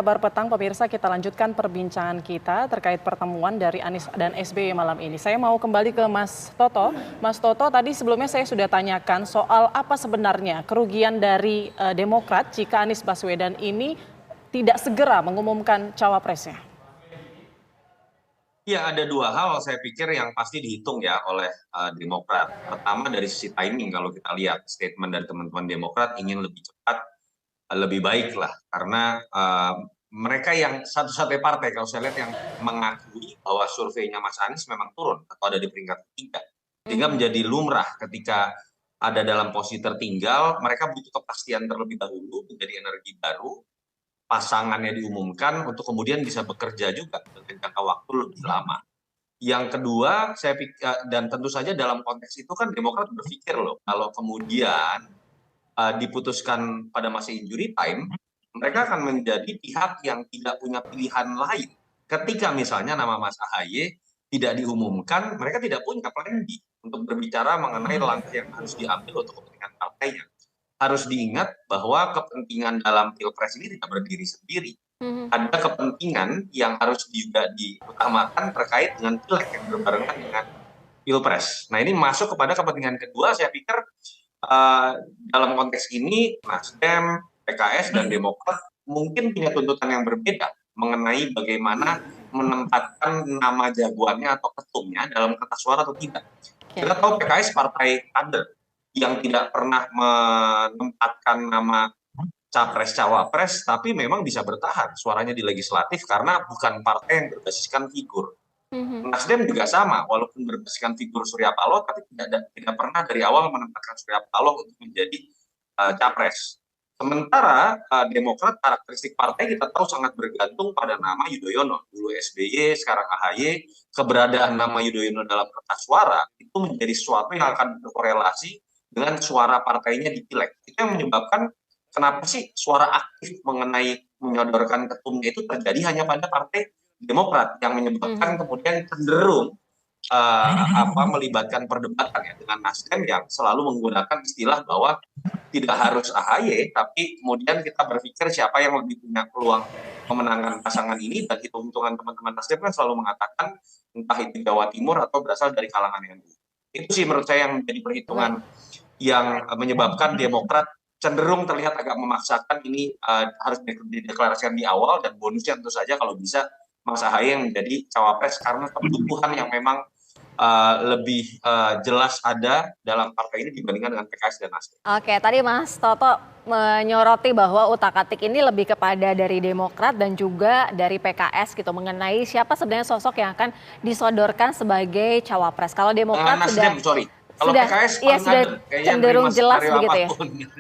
kabar petang pemirsa, kita lanjutkan perbincangan kita terkait pertemuan dari Anies dan SBY malam ini. Saya mau kembali ke Mas Toto. Mas Toto, tadi sebelumnya saya sudah tanyakan soal apa sebenarnya kerugian dari Demokrat jika Anies Baswedan ini tidak segera mengumumkan cawapresnya. Ya, ada dua hal saya pikir yang pasti dihitung ya oleh Demokrat. Pertama dari sisi timing, kalau kita lihat statement dari teman-teman Demokrat ingin lebih cepat, lebih baik lah. Karena mereka yang satu-satunya partai kalau saya lihat yang mengakui bahwa surveinya Mas Anies memang turun atau ada di peringkat ketiga. Sehingga menjadi lumrah ketika ada dalam posisi tertinggal, mereka butuh kepastian terlebih dahulu, menjadi energi baru, pasangannya diumumkan untuk kemudian bisa bekerja juga dengan jangka waktu lebih lama. Yang kedua, saya pikir, dan tentu saja dalam konteks itu kan Demokrat berpikir loh, kalau kemudian diputuskan pada masa injury time, mereka akan menjadi pihak yang tidak punya pilihan lain. Ketika misalnya nama Mas AHY tidak diumumkan, mereka tidak punya plan B untuk berbicara mengenai langkah yang harus diambil untuk kepentingan partainya. Harus diingat bahwa kepentingan dalam Pilpres ini tidak berdiri sendiri. Ada kepentingan yang harus juga diutamakan terkait dengan pileg yang berbarengan dengan Pilpres. Nah, ini masuk kepada kepentingan kedua, saya pikir dalam konteks ini Nasdem, PKS, dan Demokrat mungkin punya tuntutan yang berbeda mengenai bagaimana menempatkan nama jagoannya atau ketumnya dalam kertas suara atau tidak. Kita tahu PKS partai kader yang tidak pernah menempatkan nama capres-cawapres, tapi memang bisa bertahan suaranya di legislatif karena bukan partai yang berbasiskan figur. Nasdem juga sama, walaupun berbasiskan figur Surya Paloh, tapi tidak pernah dari awal menempatkan Surya Paloh untuk menjadi capres. Sementara Demokrat, karakteristik partai kita tahu sangat bergantung pada nama Yudhoyono. Dulu SBY, sekarang AHY, keberadaan nama Yudhoyono dalam kertas suara itu menjadi sesuatu yang akan berkorelasi dengan suara partainya di pileg. Itu yang menyebabkan kenapa sih suara aktif mengenai menyodorkan ketumnya itu terjadi hanya pada partai Demokrat, yang menyebabkan kemudian cenderung melibatkan perdebatan ya dengan Nasdem yang selalu menggunakan istilah bahwa tidak harus AHY, tapi kemudian kita berpikir siapa yang lebih punya peluang memenangkan pasangan ini, dan hitung-hitungan teman-teman Nasdem kan selalu mengatakan entah itu Jawa Timur atau berasal dari kalangan NU. Itu sih menurut saya yang menjadi perhitungan yang menyebabkan Demokrat cenderung terlihat agak memaksakan ini harus dideklarasikan di awal, dan bonusnya tentu saja kalau bisa Mas AHY yang menjadi cawapres karena kebutuhan yang memang lebih jelas ada dalam partai ini dibandingkan dengan PKS dan Nasdem. Oke, tadi Mas Toto menyoroti bahwa utak-atik ini lebih kepada dari Demokrat dan juga dari PKS gitu mengenai siapa sebenarnya sosok yang akan disodorkan sebagai cawapres. Kalau Demokrat Nasdem, kalau sudah, PKS iya, sudah cenderung jelas begitu ya.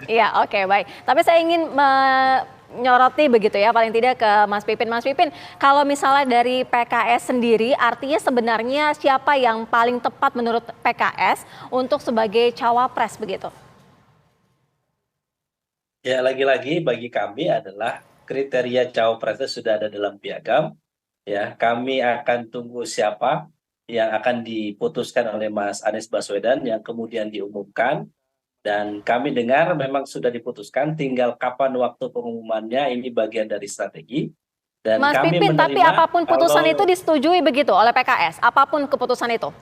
Iya, oke, baik. Tapi saya ingin menyoroti begitu ya, paling tidak ke Mas Pipin. Mas Pipin, kalau misalnya dari PKS sendiri, artinya sebenarnya siapa yang paling tepat menurut PKS untuk sebagai cawapres begitu? Ya, lagi-lagi bagi kami adalah kriteria cawapresnya sudah ada dalam piagam. Ya, kami akan tunggu siapa yang akan diputuskan oleh Mas Anies Baswedan yang kemudian diumumkan. Dan kami dengar memang sudah diputuskan, tinggal kapan waktu pengumumannya, ini bagian dari strategi. Dan Mas kami Pipin, tapi apapun putusan itu disetujui begitu oleh PKS? Apapun keputusan itu?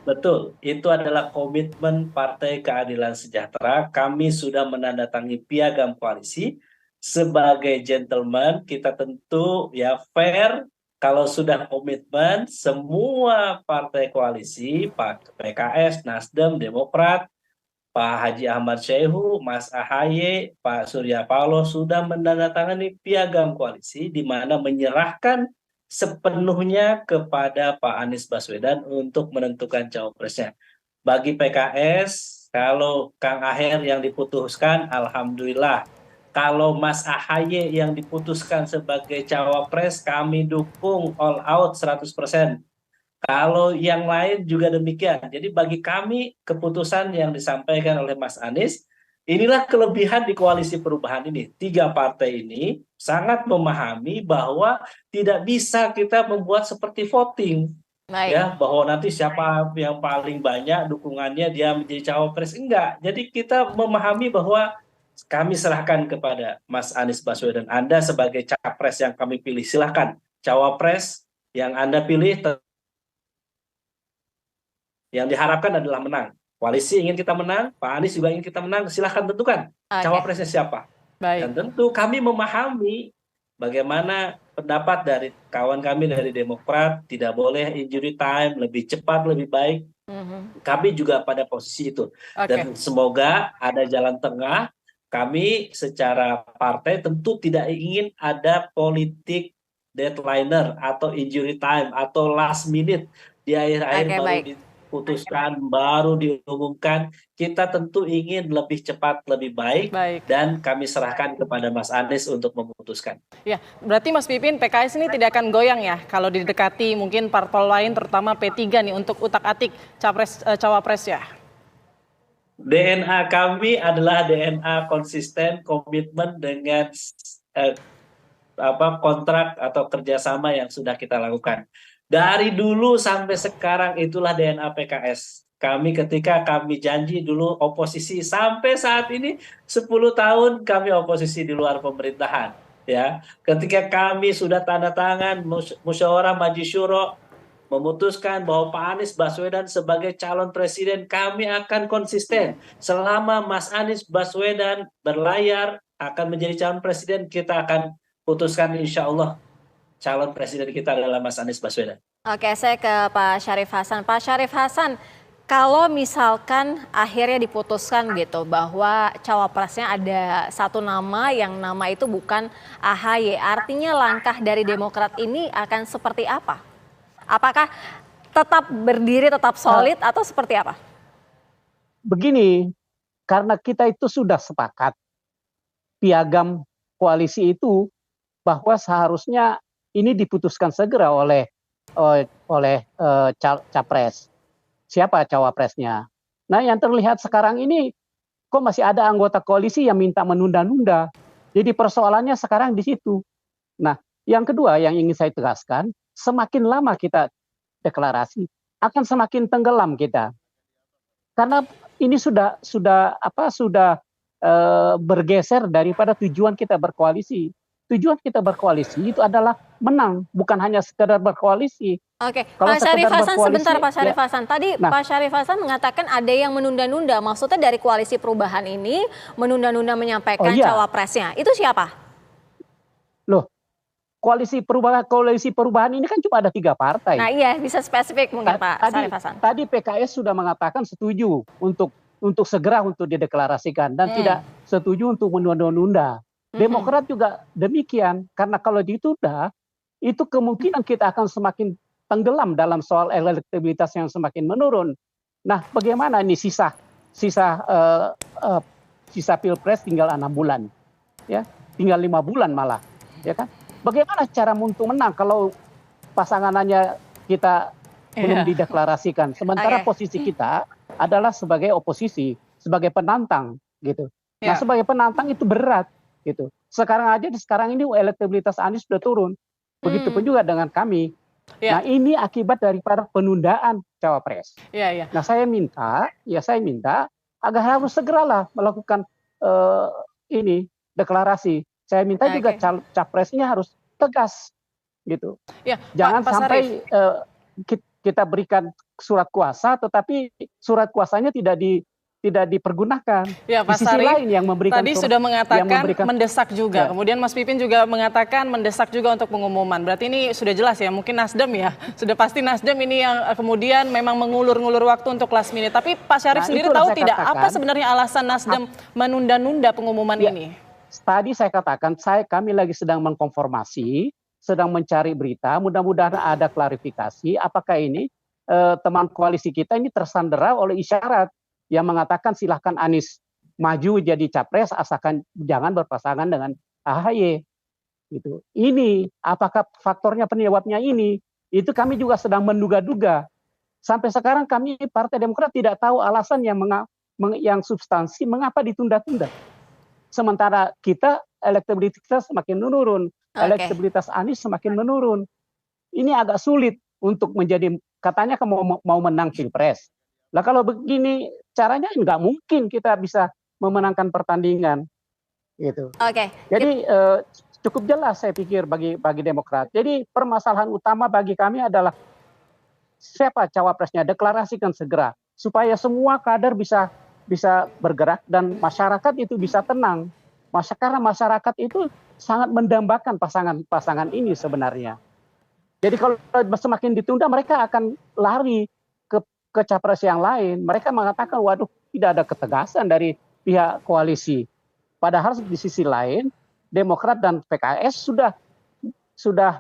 Betul. Itu adalah komitmen Partai Keadilan Sejahtera. Kami sudah menandatangani piagam koalisi. Sebagai gentleman, kita tentu ya fair. Kalau sudah komitmen, semua partai koalisi, PKS, Nasdem, Demokrat, Pak Haji Ahmad Syaihu, Mas AHY, Pak Surya Paloh sudah menandatangani piagam koalisi di mana menyerahkan sepenuhnya kepada Pak Anies Baswedan untuk menentukan cawapresnya. Bagi PKS, kalau Kang Aher yang diputuskan, alhamdulillah. Kalau Mas AHY yang diputuskan sebagai cawapres, kami dukung all out 100%. Kalau yang lain juga demikian. Jadi bagi kami keputusan yang disampaikan oleh Mas Anies, inilah kelebihan di koalisi perubahan ini. 3 partai ini sangat memahami bahwa tidak bisa kita membuat seperti voting. Ya, bahwa nanti siapa yang paling banyak dukungannya dia menjadi cawapres. Enggak. Jadi kita memahami bahwa kami serahkan kepada Mas Anies Baswedan. Anda sebagai capres yang kami pilih, silahkan. Cawapres yang Anda pilih, yang diharapkan adalah menang. Koalisi ingin kita menang, Pak Anies juga ingin kita menang, silahkan tentukan cawapresnya siapa. Baik. Dan tentu kami memahami bagaimana pendapat dari kawan kami dari Demokrat, tidak boleh injury time, lebih cepat, lebih baik. Kami juga pada posisi itu. Dan semoga ada jalan tengah. Kami secara partai tentu tidak ingin ada politik deadliner atau injury time atau last minute di akhir-akhir baru diputuskan, baru diumumkan. Kita tentu ingin lebih cepat, lebih baik. Dan kami serahkan kepada Mas Anies untuk memutuskan. Ya, berarti Mas Pipin, PKS ini tidak akan goyang ya kalau didekati mungkin parpol lain, terutama P3 nih untuk utak-atik cawapres ya? DNA kami adalah DNA konsisten, komitmen dengan kontrak atau kerjasama yang sudah kita lakukan. Dari dulu sampai sekarang itulah DNA PKS. Ketika kami janji dulu oposisi, sampai saat ini 10 tahun kami oposisi di luar pemerintahan. Ya, ketika kami sudah tanda tangan musyawarah Majelis Syuro memutuskan bahwa Pak Anies Baswedan sebagai calon presiden, kami akan konsisten. Selama Mas Anies Baswedan berlayar akan menjadi calon presiden, kita akan putuskan insya Allah calon presiden kita adalah Mas Anies Baswedan. Oke, saya ke Pak Syarif Hasan. Pak Syarif Hasan, kalau misalkan akhirnya diputuskan gitu bahwa cawapresnya ada satu nama yang nama itu bukan AHY, artinya langkah dari Demokrat ini akan seperti apa? Apakah tetap berdiri, tetap solid atau seperti apa? Begini, karena kita itu sudah sepakat piagam koalisi itu bahwa seharusnya ini diputuskan segera oleh capres. Siapa cawapresnya? Nah, yang terlihat sekarang ini kok masih ada anggota koalisi yang minta menunda-nunda. Jadi persoalannya sekarang di situ. Nah, yang kedua yang ingin saya tegaskan, semakin lama kita deklarasi, akan semakin tenggelam kita. Karena ini sudah bergeser daripada tujuan kita berkoalisi. Tujuan kita berkoalisi itu adalah menang, bukan hanya sekedar berkoalisi. Oke, Pak Syarif Hasan, sebentar Pak Syarif Hasan. Tadi Pak Syarif Hasan mengatakan ada yang menunda-nunda. Maksudnya dari koalisi perubahan ini menunda-nunda menyampaikan cawapresnya. Itu siapa? Loh, koalisi perubahan ini kan cuma ada 3 partai. Nah iya, bisa spesifik mungkin Pak Syarif Hasan. Tadi PKS sudah mengatakan setuju untuk segera untuk dideklarasikan dan tidak setuju untuk menunda-nunda. Demokrat juga demikian, karena kalau ditunda, itu kemungkinan kita akan semakin tenggelam dalam soal elektabilitas yang semakin menurun. Nah, bagaimana ini sisa Pilpres tinggal 6 bulan, ya, tinggal 5 bulan malah, ya kan? Bagaimana cara untuk menang kalau pasangannya kita belum dideklarasikan, sementara posisi kita adalah sebagai oposisi, sebagai penantang, gitu. Nah, sebagai penantang itu berat. Gitu. Sekarang ini elektabilitas Anies sudah turun. Begitupun juga dengan kami. Nah, ini akibat daripada penundaan cawapres. Nah, saya minta agar harus segeralah melakukan deklarasi. Saya minta juga capresnya harus tegas, gitu. Jangan sampai kita berikan surat kuasa, tetapi surat kuasanya tidak dipergunakan. Ya, Pak Syarif lain yang memberikan tadi sudah mengatakan mendesak juga. Kemudian Mas Pipin juga mengatakan mendesak juga untuk pengumuman. Berarti ini sudah jelas ya, mungkin Nasdem ya. Sudah pasti Nasdem ini yang kemudian memang mengulur-ngulur waktu untuk last minute. Tapi Pak Syarif sendiri tahu tidak apa sebenarnya alasan Nasdem menunda-nunda pengumuman ini? Tadi saya katakan kami lagi sedang mengkonformasi, sedang mencari berita, mudah-mudahan ada klarifikasi apakah ini teman koalisi kita ini tersandera oleh isyarat yang mengatakan silahkan Anies maju jadi capres asalkan jangan berpasangan dengan AHY. Gitu. Ini apakah faktornya penyebabnya ini? Itu kami juga sedang menduga-duga. Sampai sekarang kami Partai Demokrat tidak tahu alasan yang substansi mengapa ditunda-tunda. Sementara kita elektabilitas semakin menurun, elektabilitas Anies semakin menurun. Ini agak sulit untuk menjadi, katanya mau menang Pilpres. Lah kalau begini caranya nggak mungkin kita bisa memenangkan pertandingan. gitu. Oke. Jadi cukup jelas saya pikir bagi Demokrat. Jadi permasalahan utama bagi kami adalah siapa cawapresnya, deklarasikan segera supaya semua kader bisa bergerak dan masyarakat itu bisa tenang. Karena masyarakat itu sangat mendambakan pasangan ini sebenarnya. Jadi kalau semakin ditunda mereka akan lari ke capres yang lain. Mereka mengatakan waduh tidak ada ketegasan dari pihak koalisi. Padahal di sisi lain Demokrat dan PKS sudah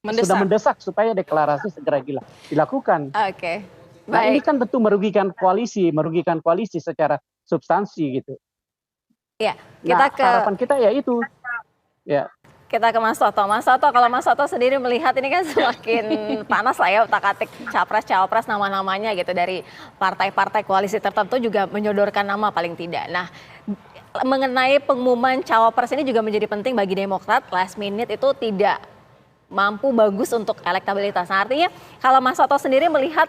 mendesak supaya deklarasi segera dilakukan. Oke. Nah ini Baik. kan tentu merugikan koalisi secara substansi gitu. Ya, Nah harapan kita ya itu. Ya. Kita ke Mas Toto. Mas Toto, kalau Mas Toto sendiri melihat ini kan semakin panas lah ya utak-atik capres cawapres nama-namanya gitu dari partai-partai koalisi tertentu juga menyodorkan nama paling tidak. Nah, mengenai pengumuman cawapres ini juga menjadi penting bagi Demokrat. Last minute itu tidak mampu bagus untuk elektabilitas. Nah, artinya kalau Mas Toto sendiri melihat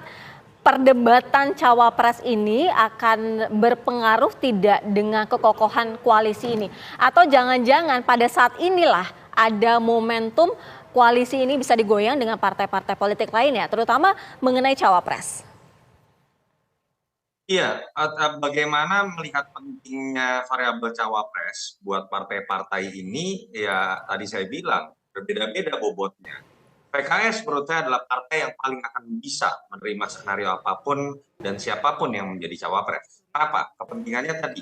perdebatan cawapres ini akan berpengaruh tidak dengan kekokohan koalisi ini? Atau jangan-jangan pada saat inilah ada momentum koalisi ini bisa digoyang dengan partai-partai politik lainnya, terutama mengenai cawapres? Iya, bagaimana melihat pentingnya variabel cawapres buat partai-partai ini, ya tadi saya bilang, berbeda-beda bobotnya. PKS menurut saya adalah partai yang paling akan bisa menerima skenario apapun dan siapapun yang menjadi cawapres. Kenapa? Kepentingannya tadi.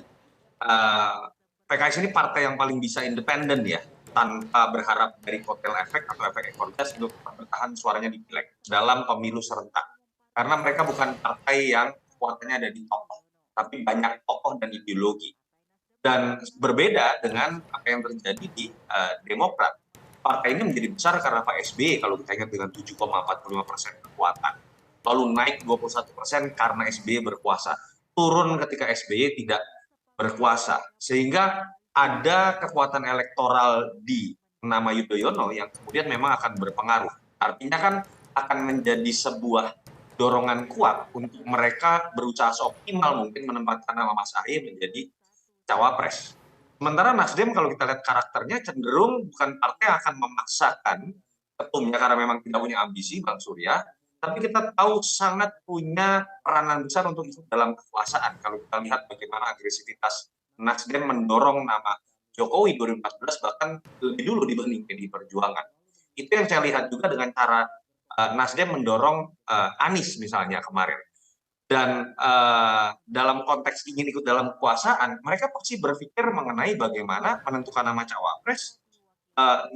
PKS ini partai yang paling bisa independen ya, tanpa berharap dari kotel efek atau efek ekor jas untuk bertahan suaranya di pileg dalam pemilu serentak. Karena mereka bukan partai yang kekuatannya ada di tokoh, tapi banyak tokoh dan ideologi. Dan berbeda dengan apa yang terjadi di Demokrat. Partai ini menjadi besar karena Pak SBY kalau kita ingat dengan 7,45% kekuatan. Lalu naik 21% karena SBY berkuasa. Turun ketika SBY tidak berkuasa. Sehingga ada kekuatan elektoral di nama Yudhoyono yang kemudian memang akan berpengaruh. Artinya kan akan menjadi sebuah dorongan kuat untuk mereka berusaha seoptimal mungkin menempatkan nama Mas Ahy menjadi cawapres. Sementara Nasdem kalau kita lihat karakternya cenderung bukan partai yang akan memaksakan ketumnya karena memang tidak punya ambisi, Bang Surya, tapi kita tahu sangat punya peranan besar untuk ikut dalam kekuasaan. Kalau kita lihat bagaimana agresivitas Nasdem mendorong nama Jokowi 2014 bahkan lebih dulu dibanding PDI Perjuangan. Itu yang saya lihat juga dengan cara Nasdem mendorong Anies misalnya kemarin. Dan dalam konteks ingin ikut dalam kekuasaan, mereka pasti berpikir mengenai bagaimana menentukan nama cawapres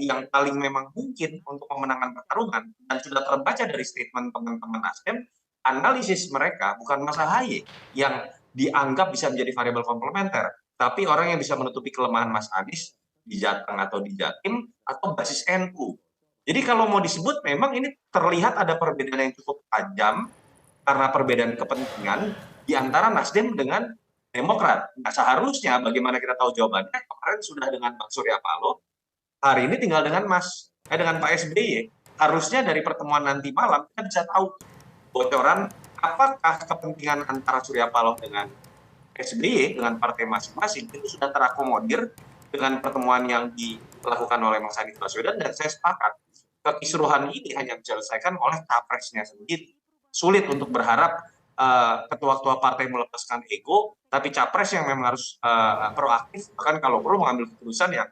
yang paling memang mungkin untuk pemenangan pertarungan. Dan sudah terbaca dari statement teman-teman Nasdem, analisis mereka bukan Mas Ahy yang dianggap bisa menjadi variabel komplementer, tapi orang yang bisa menutupi kelemahan Mas Anies di Jateng atau di Jatim atau basis NU. Jadi kalau mau disebut memang ini terlihat ada perbedaan yang cukup tajam karena perbedaan kepentingan di antara Nasdem dengan Demokrat. Nah, seharusnya bagaimana kita tahu jawabannya, kemarin sudah dengan Bang Surya Paloh, hari ini tinggal dengan dengan Pak SBY. Harusnya dari pertemuan nanti malam kita bisa tahu bocoran apakah kepentingan antara Surya Paloh dengan SBY dengan partai masing-masing itu sudah terakomodir dengan pertemuan yang dilakukan oleh Mas Anies Baswedan, dan saya sepakat kekisruhan ini hanya bisa diselesaikan oleh capresnya sendiri. Sulit untuk berharap ketua-ketua partai melepaskan ego, tapi capres yang memang harus proaktif, bahkan kalau perlu mengambil keputusan yang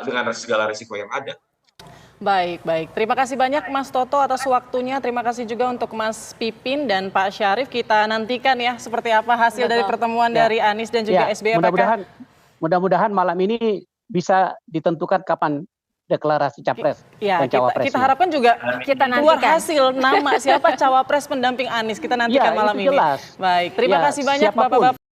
dengan segala risiko yang ada. Baik. Terima kasih banyak Mas Toto atas waktunya. Terima kasih juga untuk Mas Pipin dan Pak Syarif. Kita nantikan ya seperti apa hasil dari pertemuan dari Anies dan juga SBY. Mudah-mudahan malam ini bisa ditentukan kapan deklarasi capres dan cawapres. Kita harapkan juga keluar hasil nama siapa cawapres pendamping Anies. Kita nantikan malam ini. Baik, terima kasih banyak Bapak-Bapak.